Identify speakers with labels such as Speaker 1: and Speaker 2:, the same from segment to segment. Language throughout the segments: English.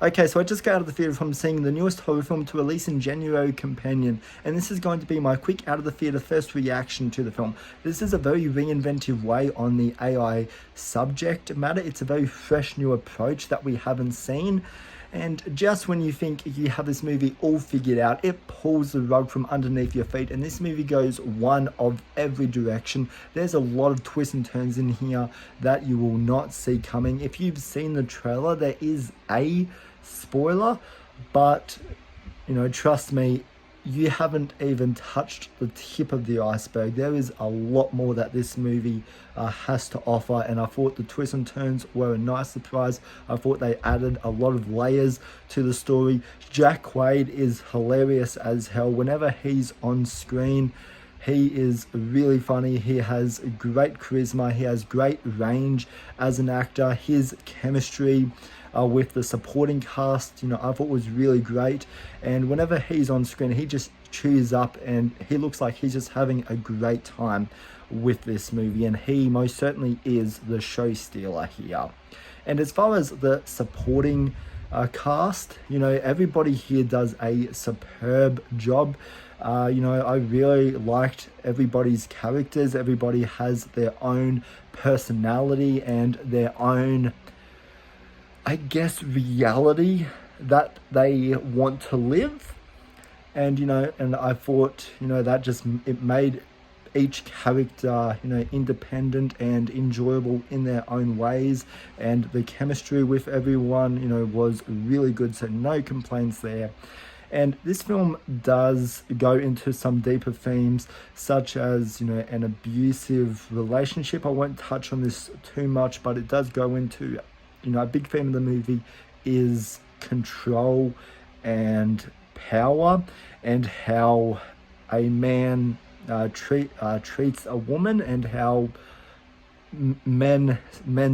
Speaker 1: Okay, so I just got out of the theatre from seeing the newest horror film to release in January, Companion, and this is going to be my quick out of the theatre first reaction to the film. This is a very reinventive way on the AI subject matter. It's a very fresh new approach that we haven't seen. And just when you think you have this movie all figured out, it pulls the rug from underneath your feet, and this movie goes one of every direction. There's a lot of twists and turns in here that you will not see coming. If you've seen the trailer, there is a spoiler, but trust me, you haven't even touched the tip of the iceberg. There is a lot more that this movie has to offer, and I thought the twists and turns were a nice surprise. I thought they added a lot of layers to the story. Jack Quaid is hilarious as hell. Whenever he's on screen, he is really funny. He has great charisma. He has great range as an actor. His chemistry with the supporting cast, I thought was really great. And whenever he's on screen, he just chews up and he looks like he's just having a great time with this movie. And he most certainly is the show stealer here. And as far as the supporting cast, everybody here does a superb job. I really liked everybody's characters. Everybody has their own personality and their own, I guess, reality that they want to live. And and I thought that just it made each character independent and enjoyable in their own ways, and the chemistry with everyone was really good, so no complaints there. And this film does go into some deeper themes, such as an abusive relationship. I won't touch on this too much, but it does go into a big theme of the movie is control and power, and how a man treats a woman, and how men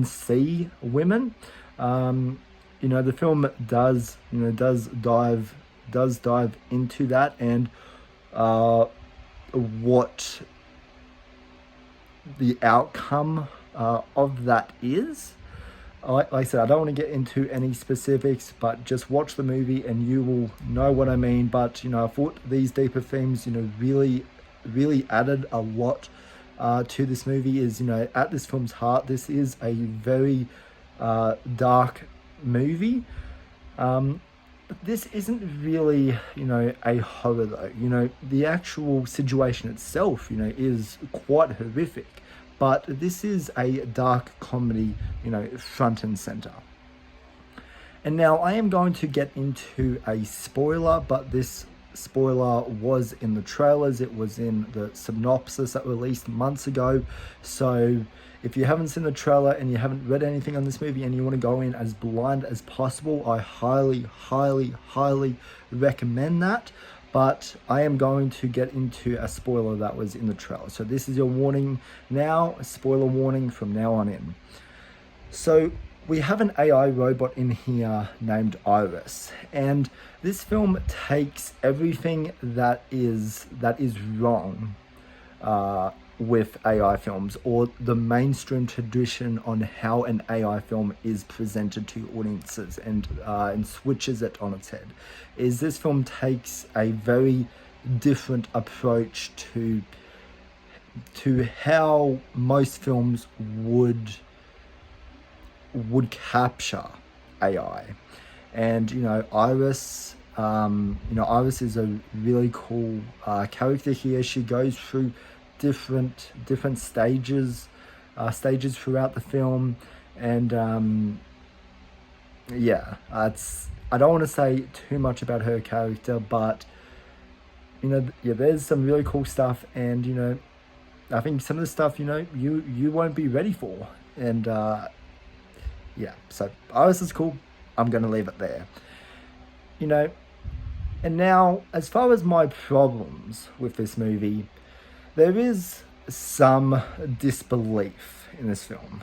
Speaker 1: see women. The film does dive into that, and what the outcome of that is. Like I said, I don't want to get into any specifics, but just watch the movie and you will know what I mean. But I thought these deeper themes really added a lot to this movie. Is at this film's heart, this is a very dark movie. But this isn't really a horror though. The actual situation itself is quite horrific, but this is a dark comedy, front and center. And now I am going to get into a spoiler, but this spoiler was in the trailers. It was in the synopsis that released months ago. So if you haven't seen the trailer and you haven't read anything on this movie and you want to go in as blind as possible, I highly recommend that. But I am going to get into a spoiler that was in the trailer. So this is your warning now, a spoiler warning from now on in. So we have an AI robot in here named Iris, and this film takes everything that is wrong with AI films, or the mainstream tradition on how an AI film is presented to audiences, and switches it on its head. Is this film takes a very different approach to how most films would capture AI. And Iris, Iris is a really cool character here. She goes through different stages throughout the film, and I don't want to say too much about her character, but there's some really cool stuff, and I think some of the stuff you won't be ready for, and so Iris is cool. I'm gonna leave it there. And now, as far as my problems with this movie, there is some disbelief in this film,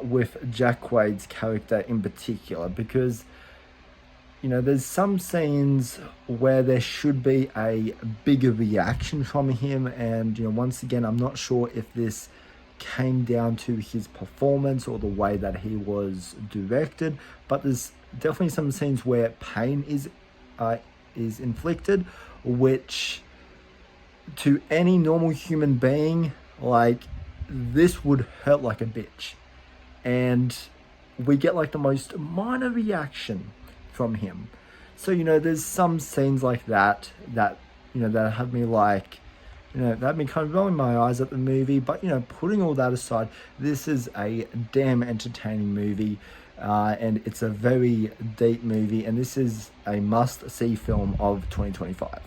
Speaker 1: with Jack Quaid's character in particular, because there's some scenes where there should be a bigger reaction from him, and once again, I'm not sure if this came down to his performance or the way that he was directed, but there's definitely some scenes where pain is inflicted, which to any normal human being, like, this would hurt like a bitch. And we get like the most minor reaction from him. So, there's some scenes like that that have me like, that had me kind of rolling my eyes at the movie. But, putting all that aside, this is a damn entertaining movie. And it's a very deep movie. And this is a must-see film of 2025.